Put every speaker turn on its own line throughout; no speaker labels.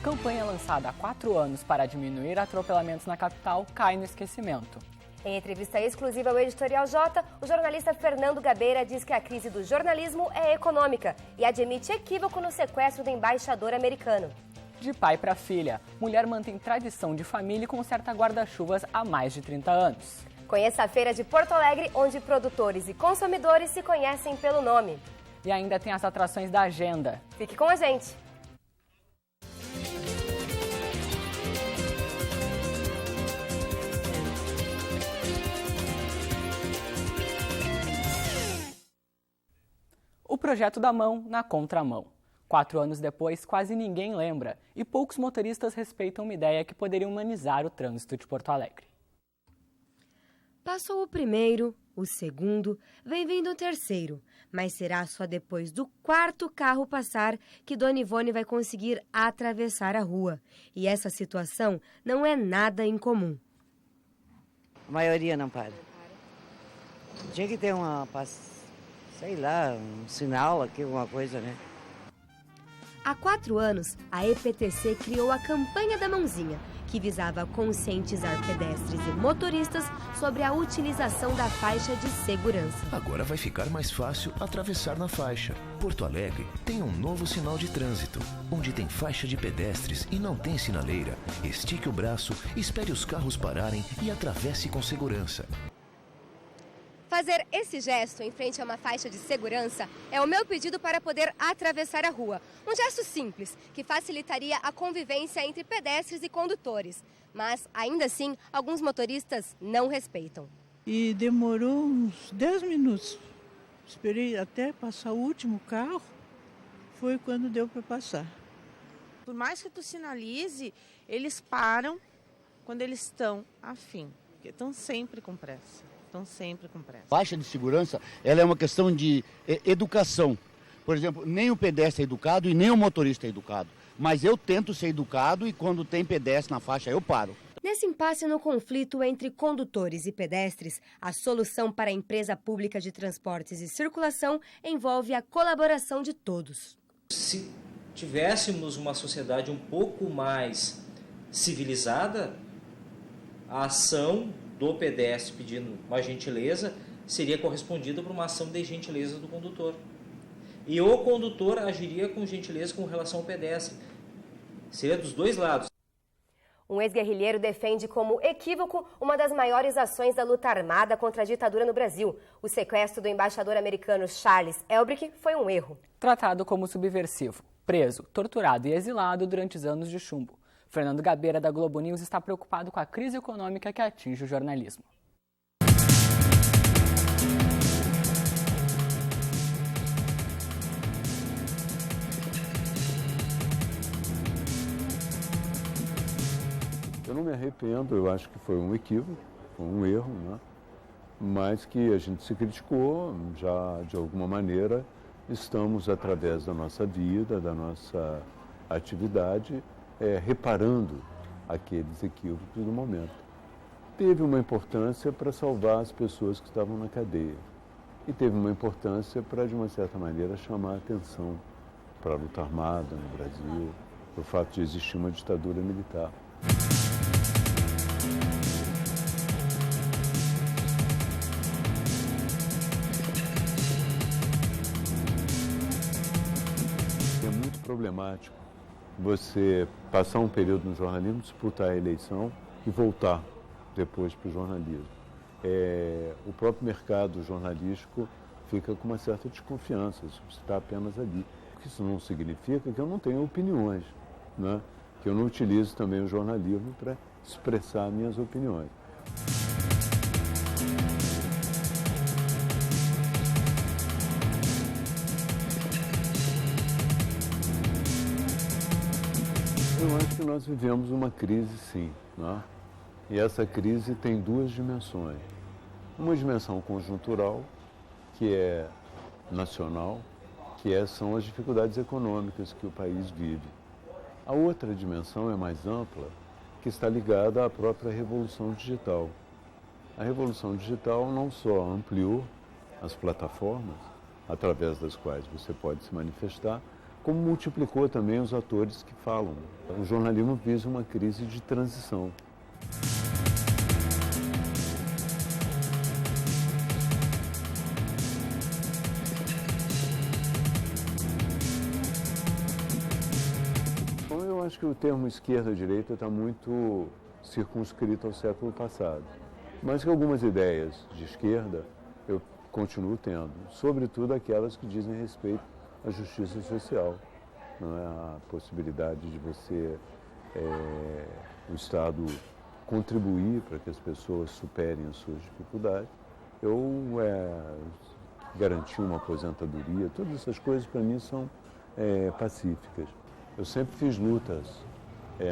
campanha lançada há 4 anos para diminuir atropelamentos na capital cai no esquecimento.
Em entrevista exclusiva ao Editorial J, o jornalista Fernando Gabeira diz que a crise do jornalismo é econômica e admite equívoco no sequestro do embaixador americano.
De pai para filha, mulher mantém tradição de família e conserta guarda-chuvas há mais de 30 anos.
Conheça a Feira de Porto Alegre, onde produtores e consumidores se conhecem pelo nome.
E ainda tem as atrações da agenda.
Fique com a gente!
O projeto da mão na contramão. 4 anos depois, quase ninguém lembra e poucos motoristas respeitam uma ideia que poderia humanizar o trânsito de Porto Alegre.
Passou o primeiro, o segundo, vem vindo o terceiro, mas será só depois do 4º carro passar que Dona Ivone vai conseguir atravessar a rua. E essa situação não é nada incomum.
A maioria não para. Tinha que ter sei lá, um sinal aqui, alguma coisa, né?
Há 4 anos, a EPTC criou a Campanha da Mãozinha, que visava conscientizar pedestres e motoristas sobre a utilização da faixa de segurança.
Agora vai ficar mais fácil atravessar na faixa. Porto Alegre tem um novo sinal de trânsito, onde tem faixa de pedestres e não tem sinaleira. Estique o braço, espere os carros pararem e atravesse com segurança.
Fazer esse gesto em frente a uma faixa de segurança é o meu pedido para poder atravessar a rua. Um gesto simples, que facilitaria a convivência entre pedestres e condutores. Mas, ainda assim, alguns motoristas não respeitam.
E demorou uns 10 minutos. Esperei até passar o último carro, foi quando deu para passar.
Por mais que tu sinalize, eles param quando eles estão afim, porque estão sempre com pressa.
Faixa de segurança, ela é uma questão de educação. Por exemplo, nem o pedestre é educado e nem o motorista é educado. Mas eu tento ser educado e quando tem pedestre na faixa, eu paro.
Nesse impasse no conflito entre condutores e pedestres, a solução para a empresa pública de transportes e circulação envolve a colaboração de todos.
Se tivéssemos uma sociedade um pouco mais civilizada, a ação do pedestre pedindo uma gentileza seria correspondida por uma ação de gentileza do condutor. E o condutor agiria com gentileza com relação ao pedestre. Seria dos dois lados.
Um ex-guerrilheiro defende como equívoco uma das maiores ações da luta armada contra a ditadura no Brasil. O sequestro do embaixador americano Charles Elbrick foi um erro.
Tratado como subversivo, preso, torturado e exilado durante os anos de chumbo. Fernando Gabeira, da Globo News, está preocupado com a crise econômica que atinge o jornalismo.
Eu não me arrependo, eu acho que foi um equívoco, foi um erro, né? Mas que a gente se criticou, já de alguma maneira estamos, através da nossa vida, da nossa atividade, reparando aqueles equívocos do momento. Teve uma importância para salvar as pessoas que estavam na cadeia e teve uma importância para, de uma certa maneira, chamar a atenção para a luta armada no Brasil, para o fato de existir uma ditadura militar. É muito problemático você passar um período no jornalismo, disputar a eleição e voltar depois para o jornalismo. O próprio mercado jornalístico fica com uma certa desconfiança se você está apenas ali. Isso não significa que eu não tenha opiniões, né? Que eu não utilizo também o jornalismo para expressar minhas opiniões. Eu acho que nós vivemos uma crise, sim, né? E essa crise tem 2 dimensões. Uma dimensão conjuntural, que é nacional, são as dificuldades econômicas que o país vive. A outra dimensão é mais ampla, que está ligada à própria revolução digital. A revolução digital não só ampliou as plataformas através das quais você pode se manifestar, como multiplicou também os atores que falam. O jornalismo vive uma crise de transição. Então, eu acho que o termo esquerda-direita está muito circunscrito ao século passado, mas que algumas ideias de esquerda eu continuo tendo, sobretudo aquelas que dizem respeito à justiça social, não é? A possibilidade de você, o Estado, contribuir para que as pessoas superem as suas dificuldades, garantir uma aposentadoria, todas essas coisas para mim são pacíficas. Eu sempre fiz lutas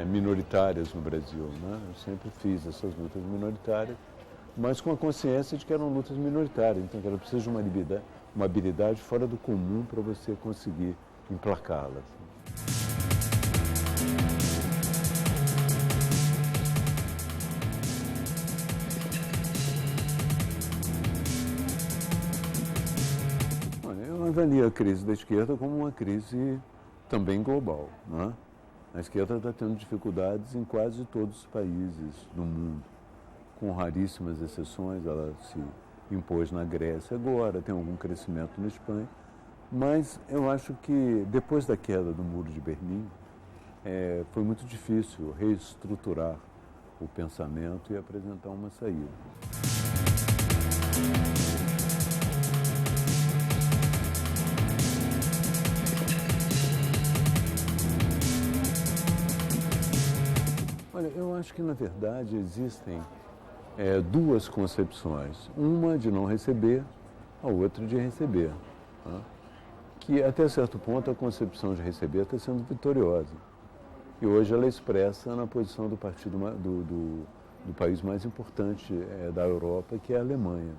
minoritárias no Brasil, né? Eu sempre fiz essas lutas minoritárias, mas com a consciência de que eram lutas minoritárias, então que era preciso de uma habilidade fora do comum para você conseguir emplacá-las. Eu avalio a crise da esquerda como uma crise também global, né? A esquerda está tendo dificuldades em quase todos os países do mundo. Com raríssimas exceções, ela se impôs na Grécia agora, tem algum crescimento na Espanha, mas eu acho que depois da queda do Muro de Berlim, foi muito difícil reestruturar o pensamento e apresentar uma saída. Olha, eu acho que na verdade existem duas concepções, uma de não receber, a outra de receber, né? Que até certo ponto a concepção de receber está sendo vitoriosa. E hoje ela é expressa na posição do partido do país mais importante da Europa, que é a Alemanha.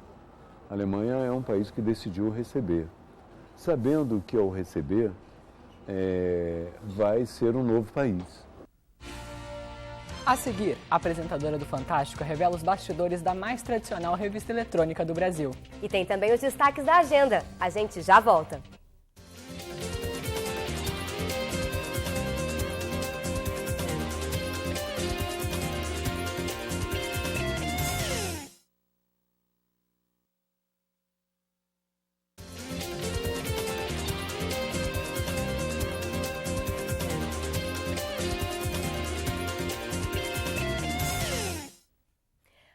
A Alemanha é um país que decidiu receber, sabendo que ao receber vai ser um novo país.
A seguir, a apresentadora do Fantástico revela os bastidores da mais tradicional revista eletrônica do Brasil.
E tem também os destaques da agenda. A gente já volta.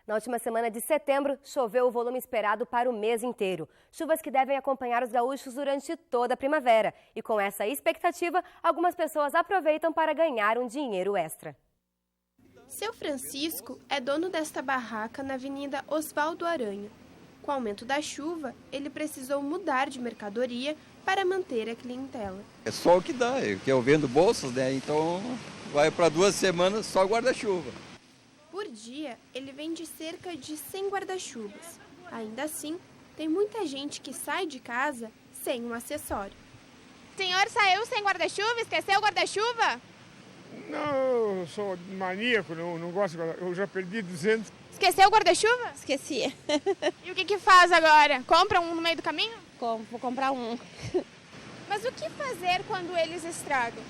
Na última semana de setembro, choveu o volume esperado para o mês inteiro. Chuvas que devem acompanhar os gaúchos durante toda a primavera. E com essa expectativa, algumas pessoas aproveitam para ganhar um dinheiro extra.
Seu Francisco é dono desta barraca na Avenida Osvaldo Aranha. Com o aumento da chuva, ele precisou mudar de mercadoria para manter a clientela.
É só o que dá, que eu vendo bolsas, né? Então vai para 2 semanas só guarda-chuva.
Por dia, ele vende cerca de 100 guarda-chuvas. Ainda assim, tem muita gente que sai de casa sem um acessório.
O senhor saiu sem guarda-chuva? Esqueceu o guarda-chuva?
Não, eu sou maníaco, não gosto de guarda-chuva. Eu já perdi 200.
Esqueceu o guarda-chuva?
Esqueci.
E o que faz agora? Compra um no meio do caminho?
Vou comprar um.
Mas o que fazer quando eles estragam?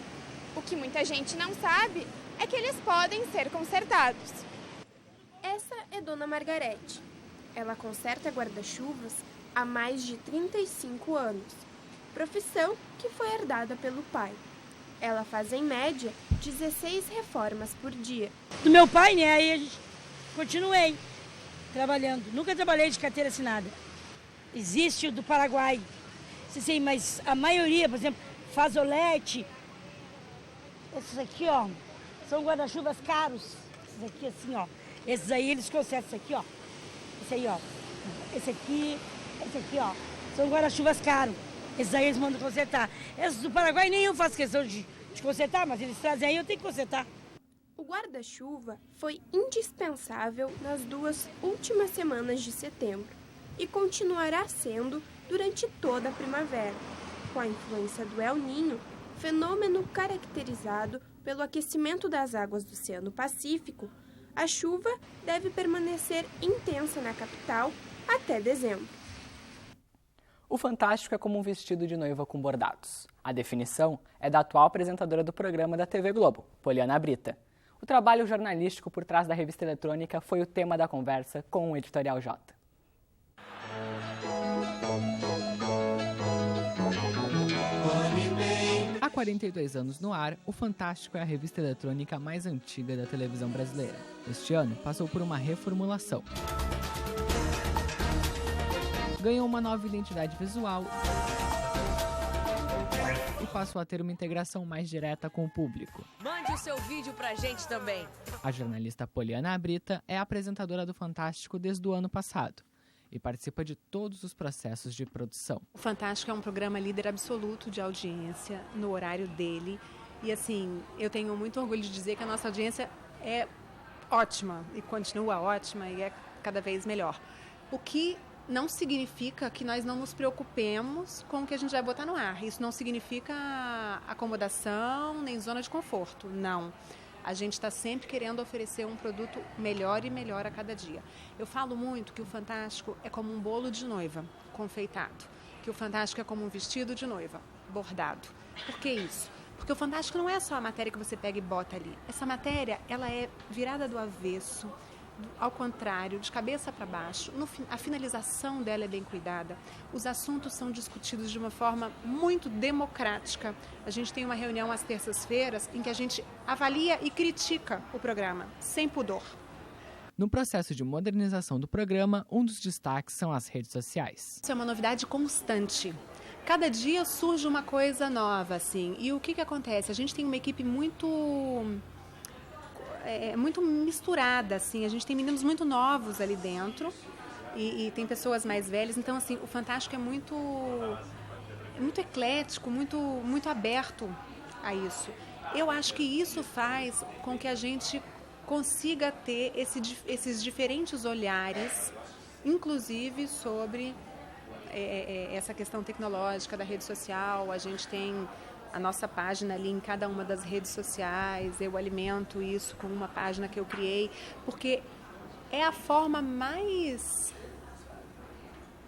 O que muita gente não sabe é que eles podem ser consertados.
Essa é Dona Margarete. Ela conserta guarda-chuvas há mais de 35 anos, profissão que foi herdada pelo pai. Ela faz, em média, 16 reformas por dia.
Do meu pai, né? Aí a gente continuei trabalhando. Nunca trabalhei de carteira assinada. Existe o do Paraguai. Sim, mas a maioria, por exemplo, Fazolete. Esses aqui, ó, são guarda-chuvas caros. Esses aqui, assim, ó. Esses aí eles consertam. Esse aqui, ó. Esse aí, ó. Esse aqui, ó. São guarda-chuvas caros. Esses aí eles mandam consertar. Esses do Paraguai nem eu faço questão de consertar, mas eles trazem aí, eu tenho que consertar.
O guarda-chuva foi indispensável nas 2 últimas semanas de setembro e continuará sendo durante toda a primavera, com a influência do El Niño, fenômeno caracterizado pelo aquecimento das águas do Oceano Pacífico. A chuva deve permanecer intensa na capital até dezembro.
O Fantástico é como um vestido de noiva com bordados. A definição é da atual apresentadora do programa da TV Globo, Poliana Brita. O trabalho jornalístico por trás da revista eletrônica foi o tema da conversa com o Editorial J. Há 42 anos no ar, o Fantástico é a revista eletrônica mais antiga da televisão brasileira. Este ano passou por uma reformulação. Ganhou uma nova identidade visual e passou a ter uma integração mais direta com o público.
Mande o seu vídeo pra gente também.
A jornalista Poliana Brita é apresentadora do Fantástico desde o ano passado e participa de todos os processos de produção.
O Fantástico é um programa líder absoluto de audiência no horário dele. E assim, eu tenho muito orgulho de dizer que a nossa audiência é ótima e continua ótima e é cada vez melhor. O que não significa que nós não nos preocupemos com o que a gente vai botar no ar. Isso não significa acomodação nem zona de conforto, não. A gente está sempre querendo oferecer um produto melhor e melhor a cada dia. Eu falo muito que o Fantástico é como um bolo de noiva, confeitado. Que o Fantástico é como um vestido de noiva, bordado. Por que isso? Porque o Fantástico não é só a matéria que você pega e bota ali. Essa matéria, ela é virada do avesso, ao contrário, de cabeça para baixo. A finalização dela é bem cuidada. Os assuntos são discutidos de uma forma muito democrática. A gente tem uma reunião às terças-feiras em que a gente avalia e critica o programa, sem pudor.
No processo de modernização do programa, um dos destaques são as redes sociais.
Isso é uma novidade constante. Cada dia surge uma coisa nova, assim. E o que acontece? A gente tem uma equipe muito misturada, assim. A gente tem meninos muito novos ali dentro e tem pessoas mais velhas. Então, assim, o Fantástico é muito eclético, muito aberto a isso. Eu acho que isso faz com que a gente consiga ter esses diferentes olhares, inclusive sobre essa questão tecnológica da rede social. A gente tem a nossa página ali em cada uma das redes sociais, eu alimento isso com uma página que eu criei, porque é a forma mais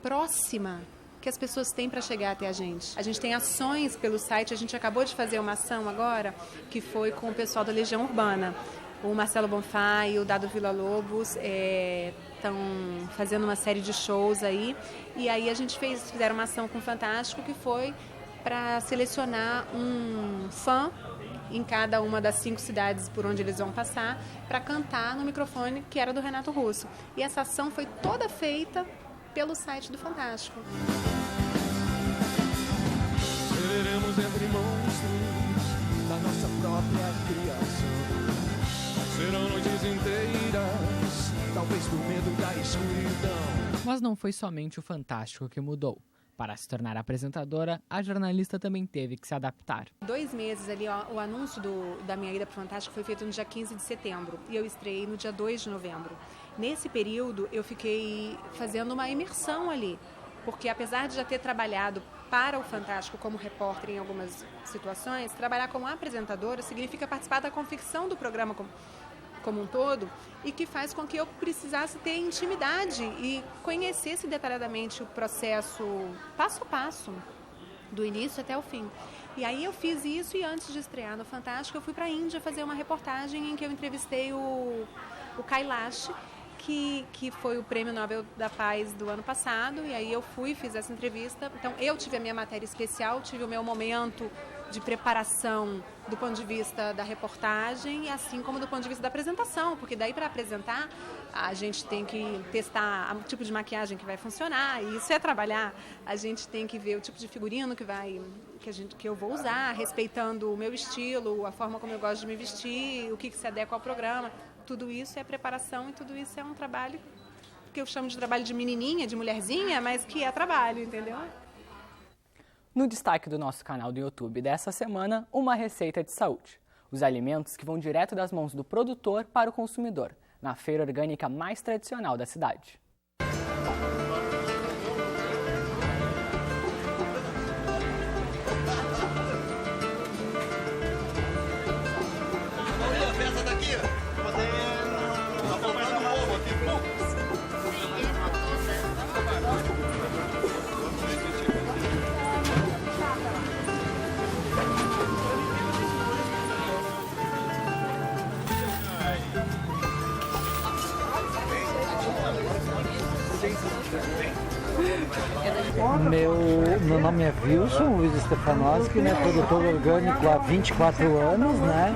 próxima que as pessoas têm para chegar até a gente. A gente tem ações pelo site, a gente acabou de fazer uma ação agora, que foi com o pessoal da Legião Urbana. O Marcelo Bonfá e o Dado Villa-Lobos estão fazendo uma série de shows aí, e aí a gente fizeram uma ação com o Fantástico, que foi para selecionar um fã em cada uma das 5 cidades por onde eles vão passar, para cantar no microfone que era do Renato Russo. E essa ação foi toda feita pelo site do Fantástico.
Seremos entre monstros da nossa própria criação. Serão noites inteiras, talvez por medo da escuridão.
Mas não foi somente o Fantástico que mudou. Para se tornar apresentadora, a jornalista também teve que se adaptar.
2 meses ali, o anúncio da minha ida para o Fantástico foi feito no dia 15 de setembro e eu estreiei no dia 2 de novembro. Nesse período, eu fiquei fazendo uma imersão ali, porque apesar de já ter trabalhado para o Fantástico como repórter em algumas situações, trabalhar como apresentadora significa participar da confecção do programa como um todo, e que faz com que eu precisasse ter intimidade e conhecesse detalhadamente o processo passo a passo, do início até o fim. E aí eu fiz isso, e antes de estrear no Fantástico, eu fui para a Índia fazer uma reportagem em que eu entrevistei o Kailash, que foi o Prêmio Nobel da Paz do ano passado, e aí eu fiz essa entrevista. Então eu tive a minha matéria especial, tive o meu momento de preparação do ponto de vista da reportagem, assim como do ponto de vista da apresentação, porque daí para apresentar a gente tem que testar o tipo de maquiagem que vai funcionar, e isso é trabalhar. A gente tem que ver o tipo de figurino que eu vou usar, respeitando o meu estilo, a forma como eu gosto de me vestir, o que se adequa ao programa. Tudo isso é preparação e tudo isso é um trabalho que eu chamo de trabalho de menininha, de mulherzinha, mas que é trabalho, entendeu?
No destaque do nosso canal do YouTube dessa semana, uma receita de saúde. Os alimentos que vão direto das mãos do produtor para o consumidor, na feira orgânica mais tradicional da cidade.
Meu nome é Wilson Luiz Stefanowski, né, produtor orgânico há 24 anos, né,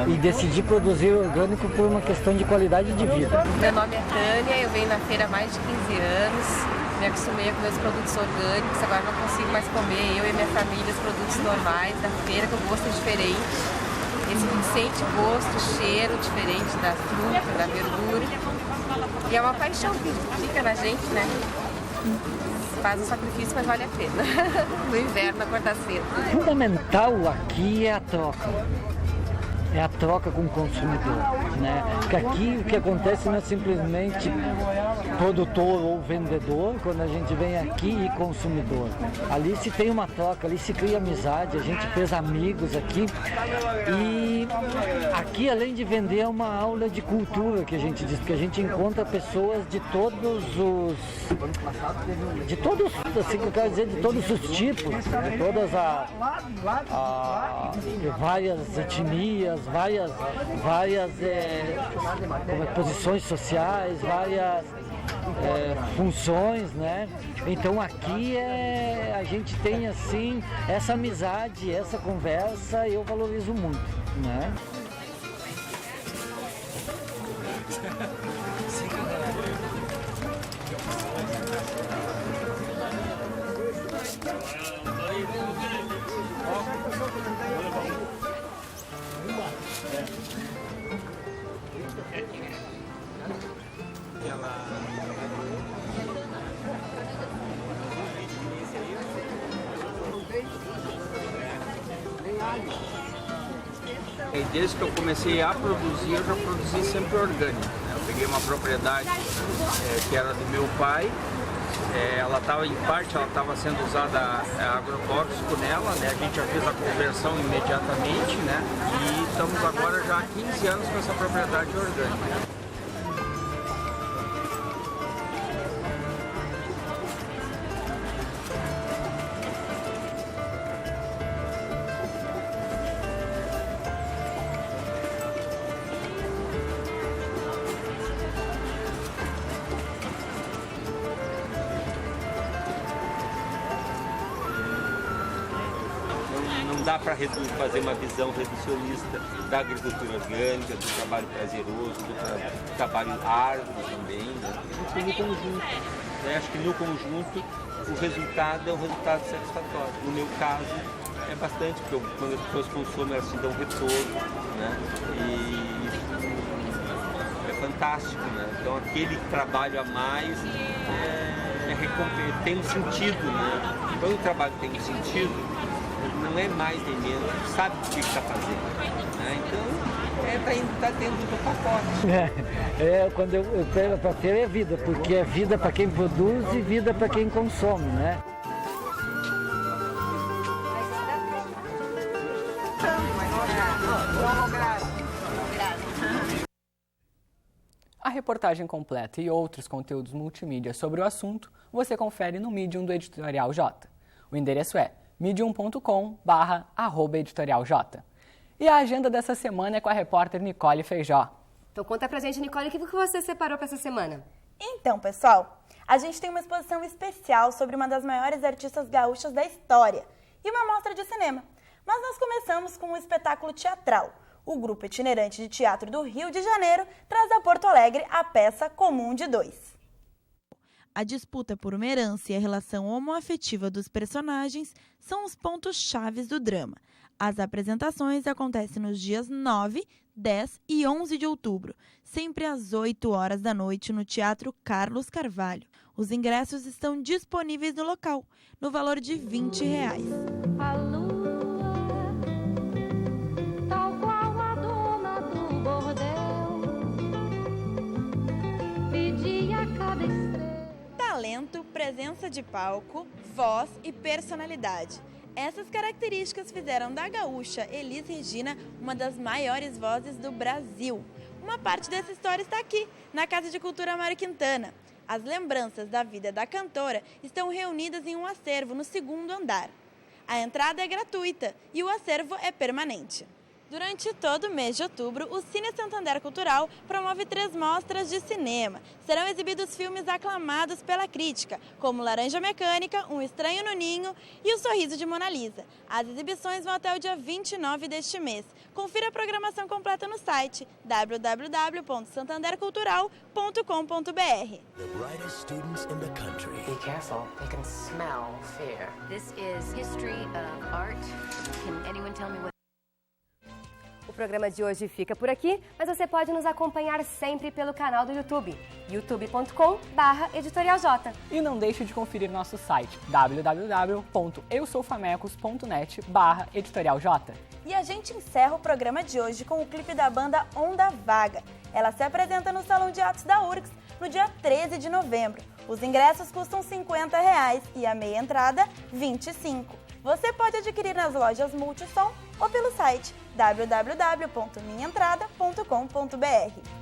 e decidi produzir orgânico por uma questão de qualidade de vida.
Meu nome é Tânia, eu venho na feira há mais de 15 anos, me acostumei a comer os produtos orgânicos, agora não consigo mais comer, eu e minha família, os produtos normais da feira, que o gosto é diferente. Esse sente gosto, cheiro diferente da fruta, da verdura. E é uma paixão que fica na gente, né? Faz um sacrifício, mas vale a pena. No inverno, acordar cedo.
O fundamental aqui é a troca. É a troca com o consumidor, né? Porque aqui o que acontece não é simplesmente produtor ou vendedor, quando a gente vem aqui e consumidor. Ali se tem uma troca, ali se cria amizade, a gente fez amigos aqui. E aqui, além de vender, é uma aula de cultura que a gente diz, porque a gente encontra pessoas de todos os assim que eu quero dizer, de todos os tipos, de todas várias etnias, várias posições sociais, várias funções, né? Então aqui a gente tem assim essa amizade, essa conversa, eu valorizo muito, né?
Desde que eu comecei a produzir, eu já produzi sempre orgânico, né? Eu peguei uma propriedade que era do meu pai, ela estava em parte, ela estava sendo usada agrotóxico nela, né? A gente já fez a conversão imediatamente, né? E estamos agora já há 15 anos com essa propriedade orgânica.
Não dá para fazer uma visão reducionista da agricultura orgânica, do trabalho prazeroso, do trabalho árduo também, né? No conjunto. Né? Acho que no conjunto o resultado é um resultado satisfatório. No meu caso é bastante, porque quando as pessoas consomem elas te dão retorno, né? E é fantástico, né? Então aquele trabalho a mais tem um sentido, né? Quando o trabalho tem um sentido, não é mais nem menos, sabe o que está fazendo, né? Então está dentro do pacote.
Quando eu pego para feira é vida, porque é vida para quem produz e vida para quem consome, né?
A reportagem completa e outros conteúdos multimídia sobre o assunto você confere no Medium do Editorial J. O endereço é medium.com/editorialj. E a agenda dessa semana é com a repórter Nicole Feijó.
Então conta pra gente, Nicole, o que você separou para essa semana?
Então, pessoal, a gente tem uma exposição especial sobre uma das maiores artistas gaúchas da história e uma mostra de cinema. Mas nós começamos com um espetáculo teatral. O grupo itinerante de teatro do Rio de Janeiro traz a Porto Alegre a peça Comum de Dois. A disputa por uma herança e a relação homoafetiva dos personagens são os pontos chaves do drama. As apresentações acontecem nos dias 9, 10 e 11 de outubro, sempre às 8 horas da noite no Teatro Carlos Carvalho. Os ingressos estão disponíveis no local, no valor de R$20.
A lua, tal qual a dona do bordel, pedia a cada estrela.
Talento, presença de palco, voz e personalidade. Essas características fizeram da gaúcha Elis Regina uma das maiores vozes do Brasil. Uma parte dessa história está aqui, na Casa de Cultura Mário Quintana. As lembranças da vida da cantora estão reunidas em um acervo no 2º andar. A entrada é gratuita e o acervo é permanente. Durante todo o mês de outubro, o Cine Santander Cultural promove 3 mostras de cinema. Serão exibidos filmes aclamados pela crítica, como Laranja Mecânica, Um Estranho no Ninho e O Sorriso de Mona Lisa. As exibições vão até o dia 29 deste mês. Confira a programação completa no site www.santandercultural.com.br.
The brightest students in the country.
Be careful, they can smell fear.
This is history of art. Can anyone tell me what?
O programa de hoje fica por aqui, mas você pode nos acompanhar sempre pelo canal do YouTube, youtube.com/editorialjota.
E não deixe de conferir nosso site, www.eusoufamecos.net/editorialjota.
E a gente encerra o programa de hoje com o clipe da banda Onda Vaga. Ela se apresenta no Salão de Atos da URGS no dia 13 de novembro. Os ingressos custam R$ 50 e a meia entrada R$ 25. Você pode adquirir nas lojas Multissom ou pelo site www.minhaentrada.com.br.